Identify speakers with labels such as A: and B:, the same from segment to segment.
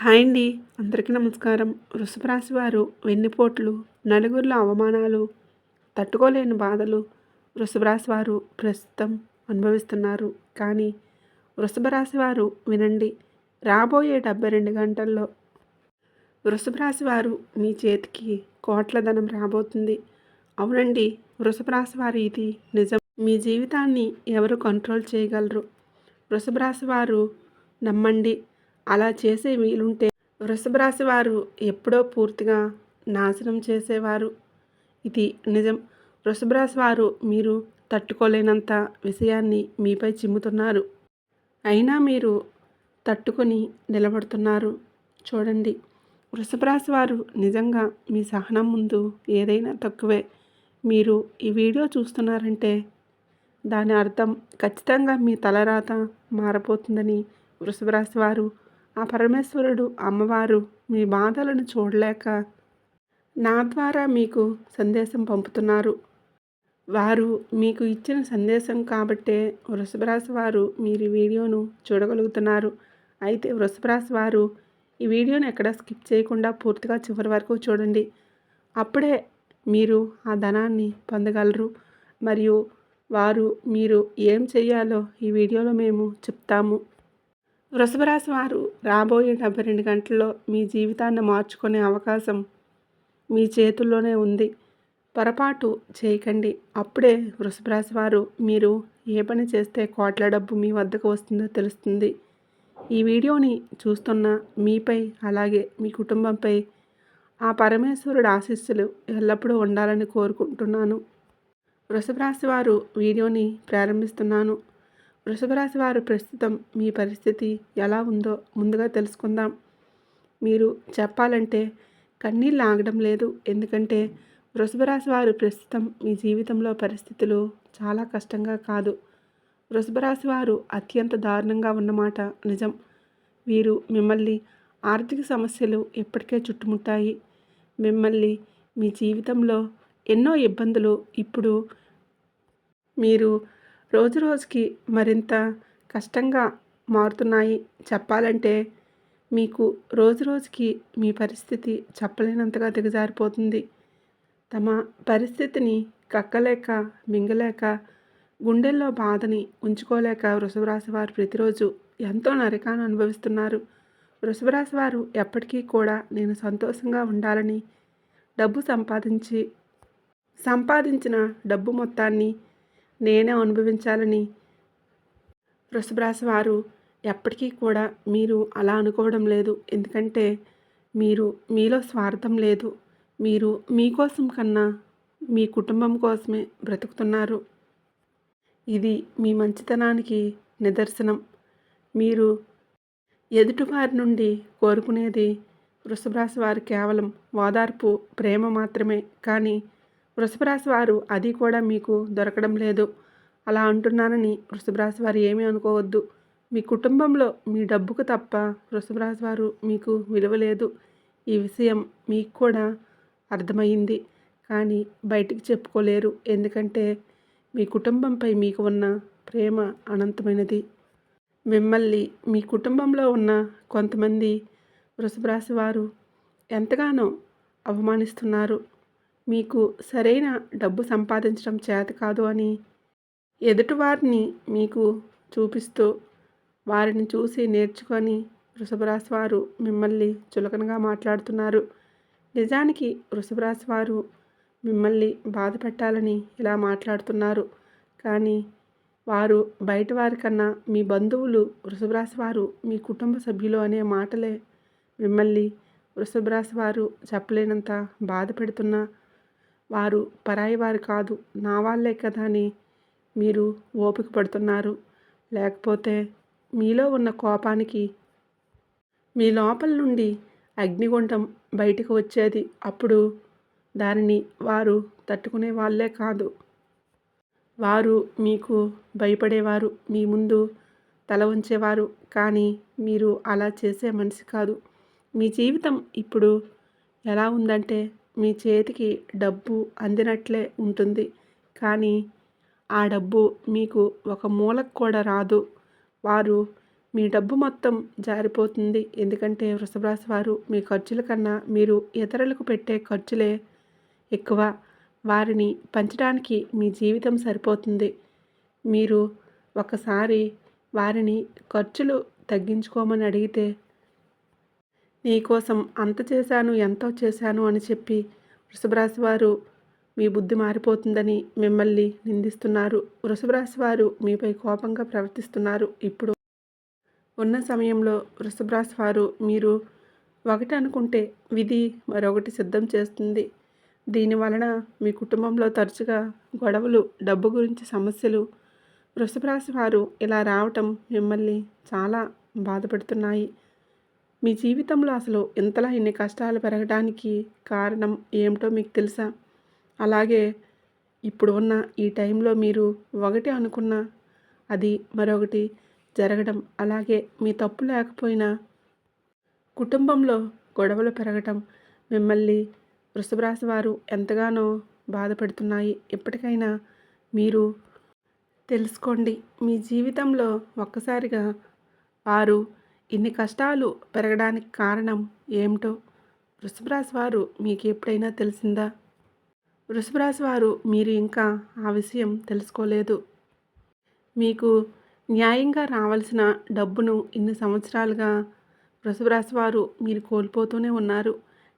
A: Hi అండి. అందరికీ నమస్కారం. వృషభ రాశి వారు వెన్నుపోట్లు, నలుగురిలో అవమానాలు, తట్టుకోలేని బాధలు వృషభ రాశి వారు ప్రస్తుతం అనుభవిస్తున్నారు. కానీ వృషభ రాశి వారు వినండి, రాబోయే 72 గంటల్లో వృషభ రాశి వారు మీ చేతికి కోట్ల ధనం రాబోతుంది. అవునండి, వృషభ రాశి వారు ఇది నిజం. మీ జీవితాన్ని ఎవరు కంట్రోల్ చేయగలరు? వృషభ రాశి వారు నమ్మండి. అలా చేసే వీలుంటే వృషభ రాశి వారు ఎప్పుడో పూర్తిగా నాశనం చేసేవారు. ఇది నిజం. వృషభ రాశి వారు మీరు తట్టుకోలేనంత విషయాన్ని మీపై చిమ్ముతున్నారు. అయినా మీరు తట్టుకొని నిలబడుతున్నారు. చూడండి, వృషభ రాశి వారు నిజంగా మీ సహనం ముందు ఏదైనా తక్కువే. మీరు ఈ వీడియో చూస్తున్నారంటే దాని అర్థం ఖచ్చితంగా మీ తలరాత మారబోతుందని. వృషభ రాశి వారు, ఆ పరమేశ్వరుడు అమ్మవారు మీ బాధలను చూడలేక నా ద్వారా మీకు సందేశం పంపుతున్నారు. వారు మీకు ఇచ్చిన సందేశం కాబట్టే వృషభ రాశి వారు మీరు ఈ వీడియోను చూడగలుగుతున్నారు. అయితే వృషభ రాశి వారు ఈ వీడియోని ఎక్కడ స్కిప్ చేయకుండా పూర్తిగా చివరి వరకు చూడండి. అప్పుడే మీరు ఆ ధనాన్ని పొందగలరు. మరియు మీరు ఏం చేయాలో ఈ వీడియోలో మేము చెప్తాము. వృషభ రాశి వారు రాబోయే 72 గంటల్లో మీ జీవితాన్ని మార్చుకునే అవకాశం మీ చేతుల్లోనే ఉంది. పొరపాటు చేయకండి. అప్పుడే వృషభ రాశి వారు మీరు ఏ పని చేస్తే కోట్ల డబ్బు మీ వద్దకు వస్తుందో తెలుస్తుంది. ఈ వీడియోని చూస్తున్న మీపై, అలాగే మీ కుటుంబంపై ఆ పరమేశ్వరుడు ఆశీస్సులు ఎల్లప్పుడూ ఉండాలని కోరుకుంటున్నాను. వృషభ రాశి వారు వీడియోని ప్రారంభిస్తున్నాను. వృషభ రాశి వారు ప్రస్తుతం మీ పరిస్థితి ఎలా ఉందో ముందుగా తెలుసుకుందాం. మీరు చెప్పాలంటే కన్నీళ్ళు ఆగడం లేదు. ఎందుకంటే వృషభ రాశి వారు ప్రస్తుతం మీ జీవితంలో పరిస్థితులు చాలా కష్టంగా కాదు, వృషభ రాశి వారు అత్యంత దారుణంగా ఉన్నమాట నిజం. వీరు మిమ్మల్ని ఆర్థిక సమస్యలు ఎప్పటికే చుట్టుముట్టాయి. మిమ్మల్ని మీ జీవితంలో ఎన్నో ఇబ్బందులు ఇప్పుడు మీరు రోజురోజుకి మరింత కష్టంగా మారుతున్నాయి. చెప్పాలంటే మీకు రోజురోజుకి మీ పరిస్థితి చెప్పలేనంతగా దిగజారిపోతుంది. తమ పరిస్థితిని కక్కలేక, మింగలేక, గుండెల్లో బాధని ఉంచుకోలేక వృషభ రాశి వారు ప్రతిరోజు ఎంతో నరకాన్ని అనుభవిస్తున్నారు. వృషభ రాశి వారు ఎప్పటికీ కూడా నేను సంతోషంగా ఉండాలని, డబ్బు సంపాదించిన డబ్బు మొత్తాన్ని నేనే అనుభవించాలని వృషభ రాశి వారు ఎప్పటికీ కూడా మీరు అలా అనుకోవడం లేదు. ఎందుకంటే మీలో స్వార్థం లేదు. మీరు మీకోసం కన్నా మీ కుటుంబం కోసమే బ్రతుకుతున్నారు. ఇది మీ మంచితనానికి నిదర్శనం. మీరు ఎదుటివారి నుండి కోరుకునేది వృషభ రాశి వారు కేవలం ఓదార్పు, ప్రేమ మాత్రమే. కానీ వృషభ రాశి వారు అది కూడా మీకు దొరకడం లేదు. అలా అంటున్నానని వృషభ రాశి వారు ఏమీ అనుకోవద్దు. మీ కుటుంబంలో మీ డబ్బుకు తప్ప వృషభ రాశి వారు మీకు విలువ లేదు. ఈ విషయం మీకు కూడా అర్థమైంది. కానీ బయటికి చెప్పుకోలేరు. ఎందుకంటే మీ కుటుంబంపై మీకు ఉన్న ప్రేమ అనంతమైనది. మిమ్మల్ని మీ కుటుంబంలో ఉన్న కొంతమంది వృషభ రాశి వారు ఎంతగానో అవమానిస్తున్నారు. మీకు సరైన డబ్బు సంపాదించడం చేత కాదు అని ఎదుటివారిని మీకు చూపిస్తూ, వారిని చూసి నేర్చుకొని వృషభ రాశి వారు మిమ్మల్ని చులకనగా మాట్లాడుతున్నారు. నిజానికి వృషభ రాశి వారు మిమ్మల్ని బాధ పెట్టాలని ఇలా మాట్లాడుతున్నారు. కానీ వారు బయట వారికన్నా మీ బంధువులు వృషభ రాశి వారు మీ కుటుంబ సభ్యులు అనే మాటలే మిమ్మల్ని వృషభ రాశి వారు చెప్పలేనంత బాధ పెడుతున్నా, వారు పరాయి వారు కాదు, నా వాళ్ళే కదా అని మీరు ఓపిక పడుతున్నారు. లేకపోతే మీలో ఉన్న కోపానికి మీ లోపల నుండి అగ్నిగుండం బయటకు వచ్చేది. అప్పుడు దానిని వారు తట్టుకునే వాళ్ళే కాదు, వారు మీకు భయపడేవారు, మీ ముందు తల ఉంచేవారు. కానీ మీరు అలా చేసే మనిషి కాదు. మీ జీవితం ఇప్పుడు ఎలా ఉందంటే మీ చేతికి డబ్బు అందినట్లే ఉంటుంది. కానీ ఆ డబ్బు మీకు ఒక మూలకు కూడా రాదు. వారు మీ డబ్బు మొత్తం జారిపోతుంది. ఎందుకంటే వృషభ రాశి వారు మీ ఖర్చుల కన్నా మీరు ఇతరులకు పెట్టే ఖర్చులే ఎక్కువ. వారిని పంచడానికి మీ జీవితం సరిపోతుంది. మీరు ఒకసారి వారిని ఖర్చులు తగ్గించుకోమని అడిగితే, నీకోసం అంత చేశాను, ఎంతో చేశాను అని చెప్పి వృషభ రాశి వారు మీ బుద్ధి మారిపోతుందని మిమ్మల్ని నిందిస్తున్నారు. వృషభ రాశి వారు మీపై కోపంగా ప్రవర్తిస్తున్నారు. ఇప్పుడు ఉన్న సమయంలో వృషభ రాశి వారు మీరు ఒకటి అనుకుంటే విధి మరొకటి సిద్ధం చేస్తుంది. దీనివలన మీ కుటుంబంలో తరచుగా గొడవలు, డబ్బు గురించి సమస్యలు వృషభ రాశి వారు ఇలా రావటం మిమ్మల్ని చాలా బాధపెడుతున్నాయి. మీ జీవితంలో అసలు ఇంతలా ఇన్ని కష్టాలు పెరగడానికి కారణం ఏమిటో మీకు తెలుసా? అలాగే ఇప్పుడు ఉన్న ఈ టైంలో మీరు ఒకటి అనుకున్న అది మరొకటి జరగడం, అలాగే మీ తప్పు లేకపోయినా కుటుంబంలో గొడవలు పెరగటం మిమ్మల్ని వృషభ రాశి వారు ఎంతగానో బాధపెడుతున్నాయి. ఇప్పటికైనా మీరు తెలుసుకోండి, మీ జీవితంలో ఒక్కసారిగా వారు ఇన్ని కష్టాలు పెరగడానికి కారణం ఏమిటో వృషభ రాశి వారు మీకు ఎప్పుడైనా తెలిసిందా? వృషభ రాశి వారు మీరు ఇంకా ఆ విషయం తెలుసుకోలేదు. మీకు న్యాయంగా రావాల్సిన డబ్బును ఇన్ని సంవత్సరాలుగా వృషభ రాశి వారు మీరు కోల్పోతూనే ఉన్నారు.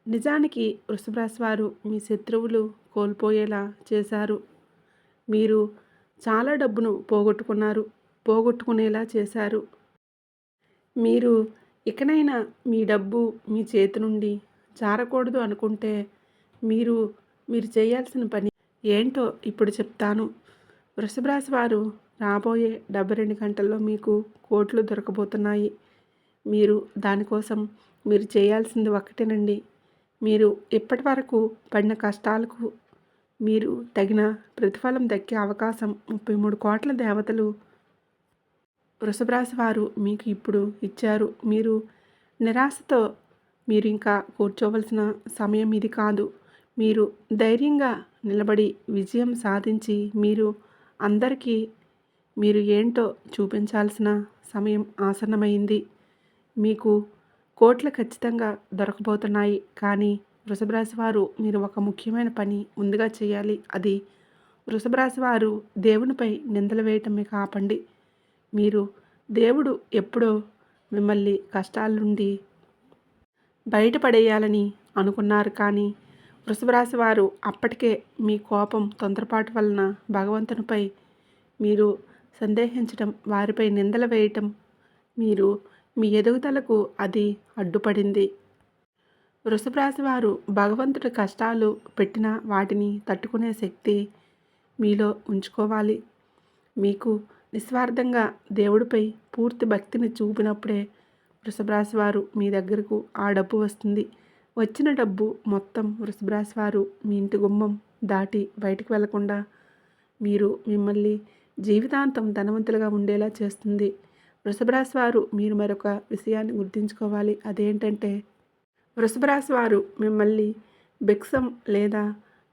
A: నిజానికి వృషభ రాశి వారు మీ శత్రువులు కోల్పోయేలా చేశారు. మీరు చాలా డబ్బును పోగొట్టుకునేలా చేశారు. మీరు ఇకనైనా మీ డబ్బు మీ చేతి నుండి జారకూడదు అనుకుంటే మీరు చేయాల్సిన పని ఏంటో ఇప్పుడు చెప్తాను. వృషభ రాశి వారు రాబోయే 72 గంటల్లో మీకు కోట్లు దొరకబోతున్నాయి. మీరు దానికోసం మీరు చేయాల్సింది ఒక్కటేనండి. మీరు ఇప్పటి వరకు పడిన కష్టాలకు మీరు తగిన ప్రతిఫలం దక్కే అవకాశం 33 కోట్ల దేవతలు వృషభ రాశి వారు మీకు ఇప్పుడు ఇచ్చారు. మీరు నిరాశతో మీరు ఇంకా కూర్చోవలసిన సమయం ఇది కాదు. మీరు ధైర్యంగా నిలబడి విజయం సాధించి అందరికీ మీరు ఏంటో చూపించాల్సిన సమయం ఆసన్నమైంది. మీకు కోట్లు ఖచ్చితంగా దొరకబోతున్నాయి. కానీ వృషభ రాశి వారు మీరు ఒక ముఖ్యమైన పని ముందుగా చేయాలి. అది వృషభ రాశి వారు దేవునిపై నిందలు వేయటమే కాపండి. మీరు దేవుడు ఎప్పుడో మిమ్మల్ని కష్టాల నుండి బయటపడేయాలని అనుకున్నారు. కానీ వృషభ రాశి వారు అప్పటికే మీ కోపం, తొందరపాటు వలన భగవంతునిపై మీరు సందేహించటం, వారిపై నిందలు వేయటం, మీ ఎదుగుదలకు అది అడ్డుపడింది. వృషభ రాశి వారు భగవంతుడి కష్టాలు పెట్టిన వాటిని తట్టుకునే శక్తి మీలో ఉంచుకోవాలి. మీకు నిస్వార్థంగా దేవుడిపై పూర్తి భక్తిని చూపినప్పుడే వృషభ రాశి వారు మీ దగ్గరకు ఆ డబ్బు వస్తుంది. వచ్చిన డబ్బు మొత్తం వృషభ రాశి వారు మీ ఇంటి గుమ్మం దాటి బయటకు వెళ్లకుండా మిమ్మల్ని జీవితాంతం ధనవంతులుగా ఉండేలా చేస్తుంది. వృషభ రాశి వారు మీరు మరొక విషయాన్ని గుర్తుంచుకోవాలి. అదేంటంటే వృషభ రాశి వారు మిమ్మల్ని భిక్షం లేదా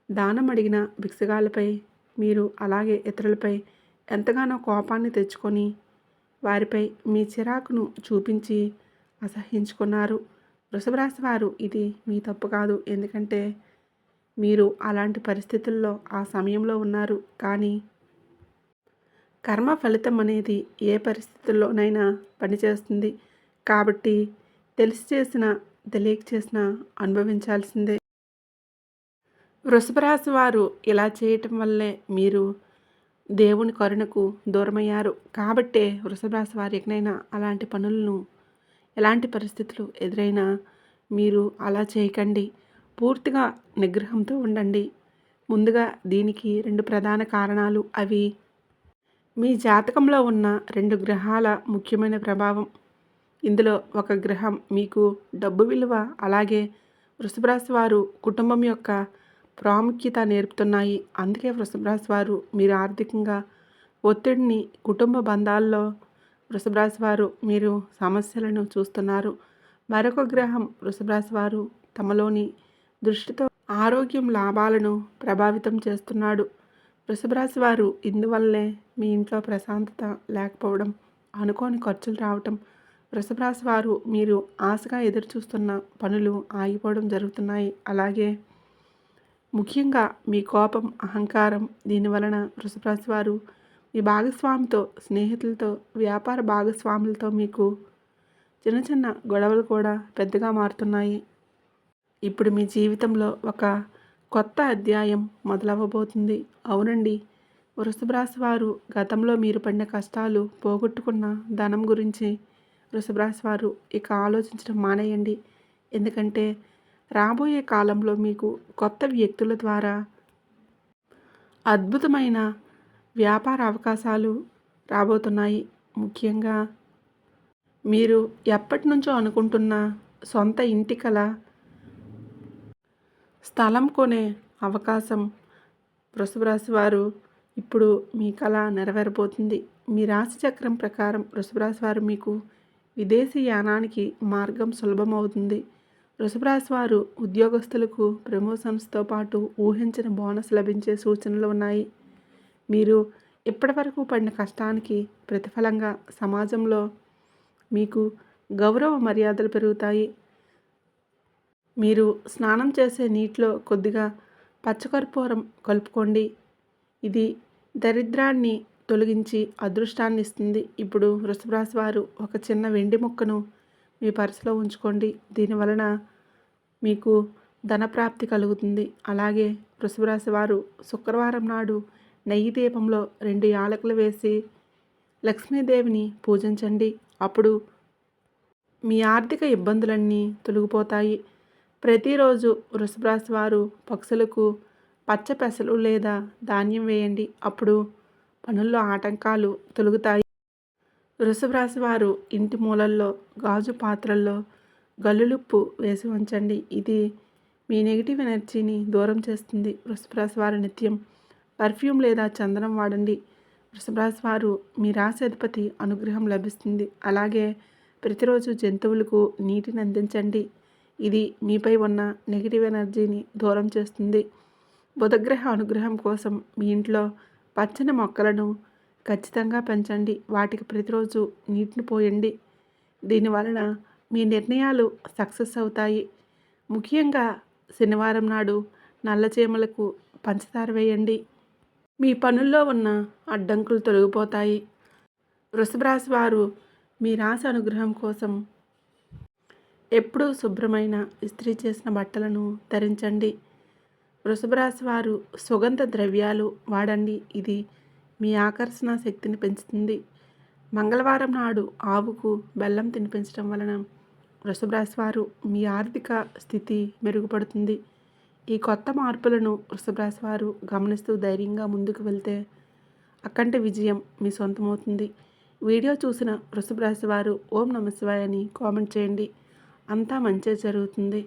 A: దానం అడిగిన భిక్షగాలపై అలాగే ఇతరులపై ఎంతగానో కోపాన్ని తెచ్చుకొని వారిపై మీ చిరాకును చూపించి అసహ్యించుకున్నారు. వృషభ రాశి వారు ఇది మీ తప్పు కాదు. ఎందుకంటే మీరు అలాంటి పరిస్థితుల్లో ఆ సమయంలో ఉన్నారు. కానీ కర్మ ఫలితం అనేది ఏ పరిస్థితుల్లోనైనా పనిచేస్తుంది. కాబట్టి తెలిసి చేసిన తెలియక చేసిన అనుభవించాల్సిందే. వృషభ రాశి వారు ఇలా చేయటం వల్లే మీరు దేవుని కరుణకు దూరమయ్యారు. కాబట్టే వృషభ రాశి వారు ఎక్కడైనా అలాంటి పనులను ఎలాంటి పరిస్థితులు ఎదురైనా మీరు అలా చేయకండి. పూర్తిగా నిగ్రహంతో ఉండండి. ముందుగా దీనికి 2 ప్రధాన కారణాలు. అవి మీ జాతకంలో ఉన్న 2 గ్రహాల ముఖ్యమైన ప్రభావం. ఇందులో ఒక గ్రహం మీకు డబ్బు విలువ, అలాగే వృషభ రాశి వారు కుటుంబం యొక్క ప్రాముఖ్యత నేర్పుతున్నాయి. అందుకే వృషభ రాశి వారు మీరు ఆర్థికంగా ఒత్తిడిని, కుటుంబ బంధాల్లో వృషభ రాశి వారు మీరు సమస్యలను చూస్తున్నారు. మరొక గ్రహం వృషభ రాశి వారు తమలోని దృష్టితో ఆరోగ్యం, లాభాలను ప్రభావితం చేస్తున్నాడు. వృషభ రాశి వారు ఇందువల్లే మీ ఇంట్లో ప్రశాంతత లేకపోవడం, అనుకోని ఖర్చులు రావటం, వృషభ రాశి వారు మీరు ఆశగా ఎదురుచూస్తున్న పనులు ఆగిపోవడం జరుగుతున్నాయి. అలాగే ముఖ్యంగా మీ కోపం, అహంకారం దీనివలన వృషభ రాశి వారు మీ భాగస్వామితో, స్నేహితులతో, వ్యాపార భాగస్వాములతో మీకు చిన్న చిన్న గొడవలు కూడా పెద్దగా మారుతున్నాయి. ఇప్పుడు మీ జీవితంలో ఒక కొత్త అధ్యాయం మొదలవ్వబోతుంది. అవునండి, వృషభ రాశి వారు గతంలో మీరు పడిన కష్టాలు, పోగొట్టుకున్న ధనం గురించి వృషభ రాశి వారు ఇక ఆలోచించడం మానేయండి. ఎందుకంటే రాబోయే కాలంలో మీకు కొత్త వ్యక్తుల ద్వారా అద్భుతమైన వ్యాపార అవకాశాలు రాబోతున్నాయి. ముఖ్యంగా మీరు ఎప్పటి నుంచో అనుకుంటున్న సొంత ఇంటి కల, స్థలం కొనే అవకాశం వృషభ రాశి వారు ఇప్పుడు మీ కళ నెరవేరబోతుంది. మీ రాశి చక్రం ప్రకారం వృషభ రాశి వారు మీకు విదేశీ యానానికి మార్గం సులభమవుతుంది. వృషభ రాశి వారు ఉద్యోగస్తులకు ప్రమోషన్స్తో పాటు ఊహించని బోనస్ లభించే సూచనలు ఉన్నాయి. మీరు ఇప్పటివరకు పడిన కష్టానికి ప్రతిఫలంగా సమాజంలో మీకు గౌరవ మర్యాదలు పెరుగుతాయి. మీరు స్నానం చేసే నీటిలో కొద్దిగా పచ్చకర్పూరం కలుపుకోండి. ఇది దరిద్రాన్ని తొలగించి అదృష్టాన్ని ఇస్తుంది. ఇప్పుడు వృషభ రాశి వారు ఒక చిన్న వెండి ముక్కను మీ పర్సులో ఉంచుకోండి. దీనివలన మీకు ధనప్రాప్తి కలుగుతుంది. అలాగే వృషభ రాశి వారు శుక్రవారం నాడు నెయ్యి దీపంలో 2 యాలకులు వేసి లక్ష్మీదేవిని పూజించండి. అప్పుడు మీ ఆర్థిక ఇబ్బందులన్నీ తొలగిపోతాయి. ప్రతిరోజు వృషభ రాశి వారు పక్షులకు పచ్చ పెసలు లేదా ధాన్యం వేయండి. అప్పుడు పనుల్లో ఆటంకాలు తొలగుతాయి. వృషభ రాశి వారు ఇంటి మూలల్లో, గాజు పాత్రల్లో గల్లులుప్పు వేసి ఉంచండి. ఇది మీ నెగిటివ్ ఎనర్జీని దూరం చేస్తుంది. వృషభ రాశి వారు నిత్యం పర్ఫ్యూమ్ లేదా చందనం వాడండి. వృషభ రాశి వారు మీ రాశి అధిపతి అనుగ్రహం లభిస్తుంది. అలాగే ప్రతిరోజు జంతువులకు నీటిని అందించండి. ఇది మీపై ఉన్న నెగిటివ్ ఎనర్జీని దూరం చేస్తుంది. బుధగ్రహ అనుగ్రహం కోసం మీ ఇంట్లో పచ్చని మొక్కలను ఖచ్చితంగా పెంచండి. వాటికి ప్రతిరోజు నీటిని పోయండి. దీనివలన మీ నిర్ణయాలు సక్సెస్ అవుతాయి. ముఖ్యంగా శనివారం నాడు నల్ల చీమలకు పంచదార వేయండి. మీ పనుల్లో ఉన్న అడ్డంకులు తొలగిపోతాయి. వృషభ రాశి వారు మీ రాశి అనుగ్రహం కోసం ఎప్పుడూ శుభ్రమైన ఇస్త్రీ చేసిన బట్టలను ధరించండి. వృషభ రాశి వారు సుగంధ ద్రవ్యాలు వాడండి. ఇది మీ ఆకర్షణ శక్తిని పెంచుతుంది. మంగళవారం నాడు ఆవుకు బెల్లం తినిపించడం వలన వృషభ రాశి వారు మీ ఆర్థిక స్థితి మెరుగుపడుతుంది. ఈ కొత్త మార్పులను వృషభ రాశి వారు గమనిస్తూ ధైర్యంగా ముందుకు వెళ్తే అఖండ విజయం మీ సొంతమవుతుంది. వీడియో చూసిన వృషభ రాశి వారు ఓం నమః శివాయ అని కామెంట్ చేయండి. అంతా మంచే జరుగుతుంది.